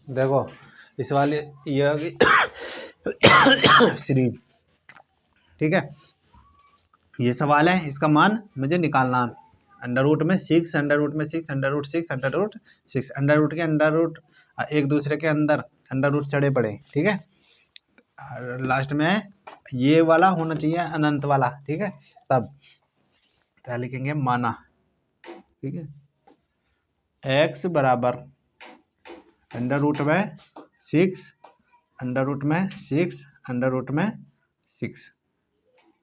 देखो इस वाले ये होगी सीरीज, ठीक है। ये सवाल है, इसका मान मुझे निकालना है। अंडर रूट में 6, अंडर रूट में 6, under root 6, under root 6, under root के अंडर रूट एक दूसरे के अंदर अंडर रूट चढ़े पड़े, ठीक है। लास्ट में ये वाला होना चाहिए अनंत वाला, ठीक है। तब क्या लिखेंगे, माना, ठीक है। x बराबर अंडर रूट में 6, अंडर रूट में 6, अंडर रूट में 6,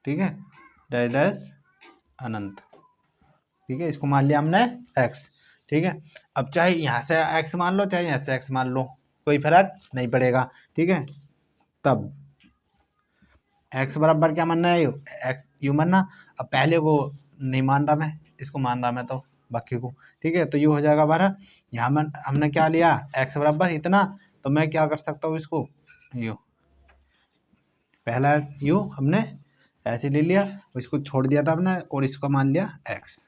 ठीक है, डैश अनंत, ठीक है। इसको मान लिया हमने x, ठीक है। अब चाहे यहाँ से x मान लो चाहे यहाँ से x मान लो, कोई फर्क नहीं पड़ेगा, ठीक है। तब x बराबर क्या मानना है, x यू मानना। अब पहले को नहीं मान रहा मैं, इसको मान रहा मैं, तो बाकी को, ठीक है। तो यू हो जाएगा 12। यहाँ में हमने क्या लिया, x बराबर इतना, तो मैं क्या कर सकता हूँ इसको, यू, पहला यू हमने ऐसे ले लिया, इसको छोड़ दिया था हमने और इसको मान लिया x,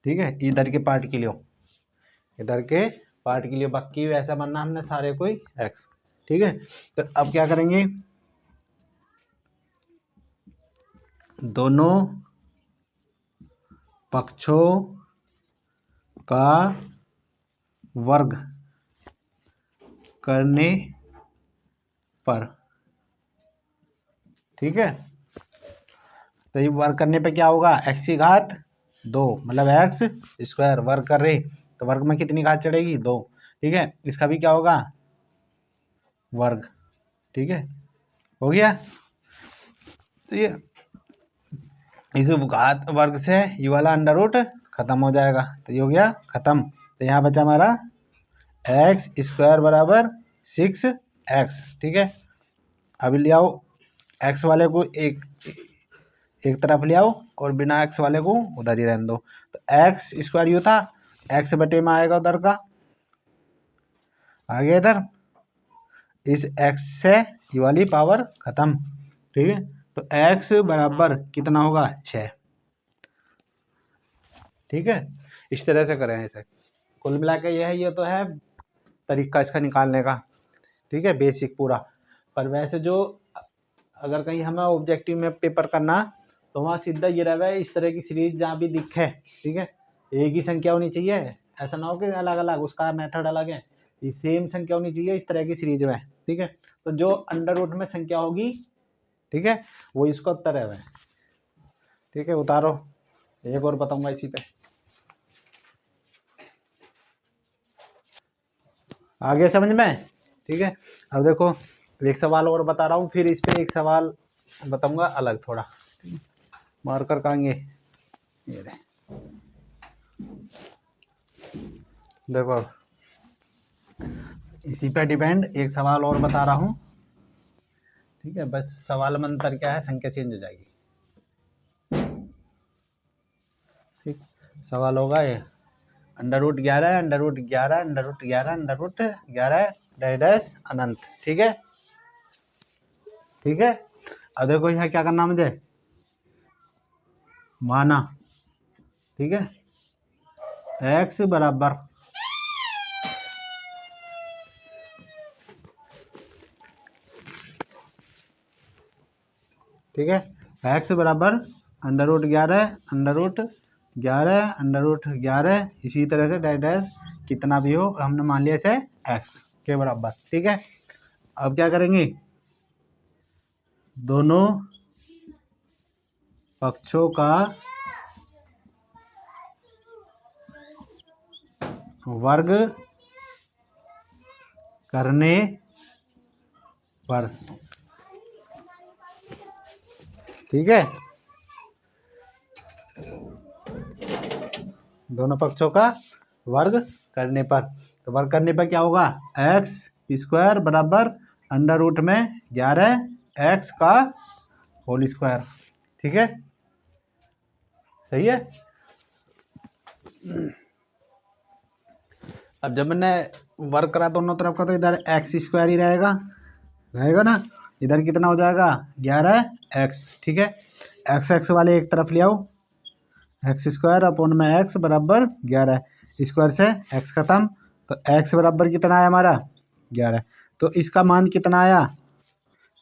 ठीक है। इधर के पार्ट के लिए, इधर के पार्ट के लिए बाकी वैसा मानना हमने सारे कोई x, ठीक है। तो अब क्या करेंगे, दोनों पक्षों का वर्ग करने पर, ठीक है। तो ये वर्ग करने पे क्या होगा, x की घात 2 मतलब x स्क्वायर, वर्ग कर रहे तो वर्ग में कितनी घात चढ़ेगी, 2, ठीक है। इसका भी क्या होगा, वर्ग, ठीक है, हो गया। तो ये इस घात वर्ग से ये वाला अंडर रूट खत्म हो जाएगा, तो ये हो गया खत्म। तो यहाँ बचा हमारा एक्स स्क्वायर बराबर 6x, ठीक है। अभी ले आओ x वाले को एक तरफ ले आओ और बिना x वाले को उधर ही रहने दो। तो एक्स स्क्वायर यू था, x बटे में आएगा उधर का, आ गया इधर, इस x से ये वाली पावर खत्म, ठीक है। तो x बराबर कितना होगा, 6, ठीक है। इस तरह से करें इसे, कुल मिला के यह है, ये तो है तरीका इसका निकालने का, ठीक है, बेसिक पूरा। पर वैसे जो अगर कहीं हमें ऑब्जेक्टिव में पेपर करना तो वहाँ सीधा ये रहा है, इस तरह की सीरीज जहाँ भी दिखे, ठीक है, एक ही संख्या होनी चाहिए, ऐसा ना हो कि अलग अलग उसका मेथड अलग है, ये सेम संख्या होनी चाहिए इस तरह की सीरीज में, ठीक है। तो जो अंडर रूट में संख्या होगी, ठीक है, वो इसका उत्तर है, ठीक है। उतारो, एक और बताऊंगा इसी पे, आगे समझ में, ठीक है। अब देखो एक सवाल और बता रहा हूँ, फिर इस पे एक सवाल बताऊंगा अलग थोड़ा, मार्कर कहांगे, ये रहे, देखो इसी पे डिपेंड एक सवाल और बता रहा हूँ, ठीक है। बस सवाल में अंतर क्या है, संख्या चेंज हो जाएगी, ठीक। सवाल होगा ये under root 11, under root 11, under root 11, under root 11 dash अनंत, ठीक है, ठीक है। अब देखो यहाँ क्या करना मुझे, माना, ठीक है, x बराबर ठीक है, x बराबर under root 11, under root 11, under root 11, इसी तरह से डैश कितना भी हो हमने मान लिया इसे x के बराबर, ठीक है। अब क्या करेंगे, दोनों पक्षों का वर्ग करने पर, ठीक है, दोनों पक्षों का वर्ग करने पर, तो वर्ग करने पर क्या होगा, एक्स स्क्वायर बराबर अंडर रूट में 11x का होल स्क्वायर, ठीक है, सही है। अब जब मैंने वर्ग करा दोनों तरफ का, तो इधर एक्स स्क्वायर ही रहेगा ना, इधर कितना हो जाएगा 11x, ठीक है। एक्स वाले एक तरफ ले आओ, एक्स स्क्वायर अपॉन में एक्स बराबर 11, स्क्वायर से एक्स खत्म, तो एक्स बराबर कितना है हमारा 11। तो इसका मान कितना आया?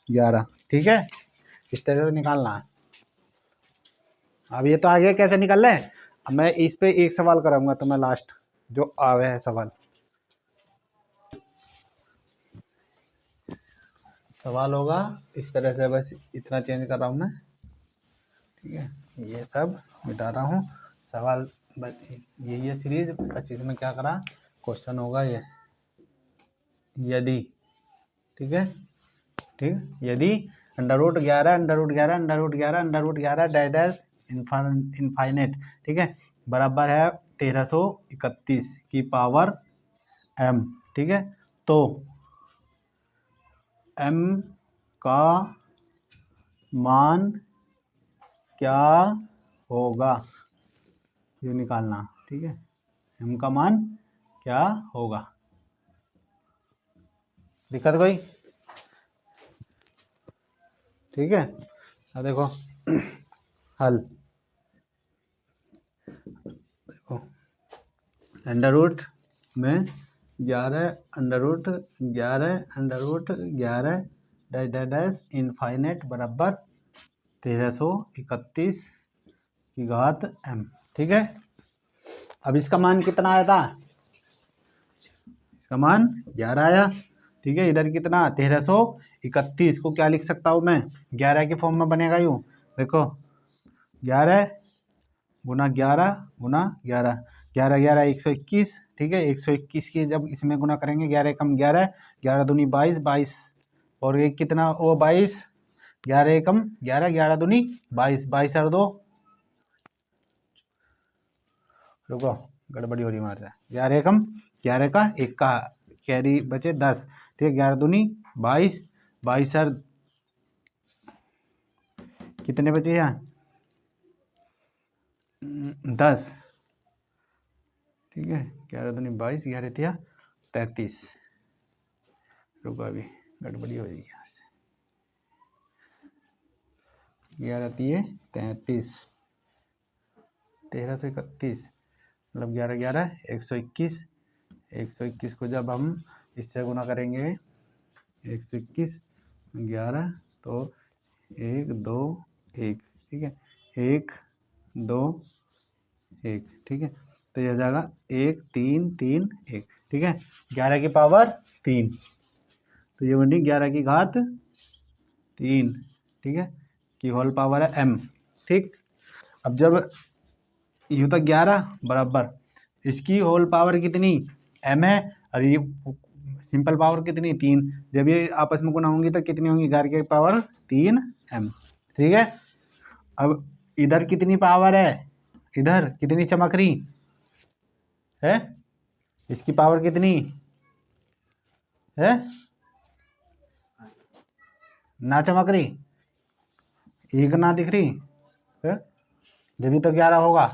11। ठीक है, इस तरह से निकालना है। अब ये तो आगे कैसे निकाल लें, अब मैं इस पे एक सवाल कराऊंगा तो मैं लास्ट जो आवे है सवाल होगा इस तरह से, बस इतना चेंज कर रहा हूँ मैं। ठीक है, ये सब मिटा रहा हूँ सवाल, बस ये सीरीज, बस इसमें क्या करा, क्वेश्चन होगा ये यदि। ठीक है, ठीक, यदि √11 √11 √11 √11 डैश इनफाइनेट, ठीक है, बराबर है 1331 की पावर m। ठीक है, तो m का मान क्या होगा ये निकालना। ठीक है, m का मान क्या होगा? दिक्कत कोई? ठीक है, अब देखो हल, देखो √ में 11 √11 डैश इनफाइनेट बराबर 1331 की घात m। ठीक है, अब इसका मान कितना आया था? इसका मान 11 आया। ठीक है, इधर कितना 1331 को क्या लिख सकता हूँ मैं, 11 के फॉर्म में बनेगा यूँ, देखो 11 गुना 11 गुना 11, 11 11 121। ठीक है, 121 की जब इसमें गुना करेंगे 11 कम 11, 11 दूनी 22, 22 और एक कितना वो 22, 11 कम 11, 11 दूनी 22, 22 और 2, रुको गड़बड़ी हो रही मार से, 11 कम 11 का एक का कैरी बचे 10। ठीक है, 11 दूनी 22, 22 और कितने बचे यहाँ 10। ठीक है, 11 दूनी 22, 11 तिया 33, रुको अभी गड़बड़ी हो रही है यहाँ से, 11 तिये 33, 1331 मतलब 11 11 121, 121 को जब हम इससे गुना करेंगे 121 11 तो 1 2 1। ठीक है, 1 2 1। ठीक है, तो यह जाएगा 1 3 3 1। ठीक है, 11 की पावर 3, तो ये बनी 11 की घात 3। ठीक है, की होल पावर है m। ठीक, अब जब यूँ तक 11 बराबर इसकी होल पावर कितनी m है, और ये सिंपल पावर कितनी 3, जब ये आपस में गुना होंगी तो कितनी होंगी, 11 की पावर 3 m। ठीक है, अब इधर कितनी पावर है, इधर कितनी चमक रही है, इसकी पावर कितनी है, ना चमक रही, एक ना दिख रही है, जब भी तो 11 होगा,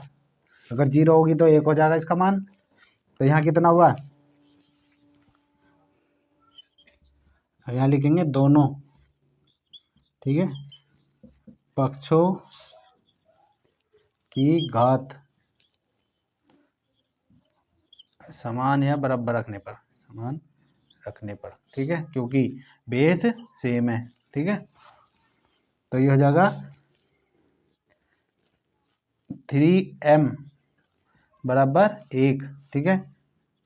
अगर 0 होगी तो 1 हो जाएगा इसका मान। तो यहाँ कितना हुआ, यहाँ लिखेंगे दोनों। ठीक है, पक्षों की घात समान या बराबर रखने पर, समान रखने पर। ठीक है, क्योंकि बेस सेम है। ठीक है, तो ये हो जाएगा 3m बराबर 1। ठीक है,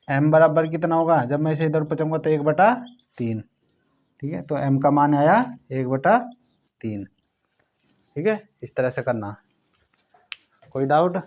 m बराबर कितना होगा, जब मैं इसे इधर पहुँचाऊंगा तो 1/3। ठीक है, तो m का मान आया 1/3। ठीक है, इस तरह से करना। कोई डाउट?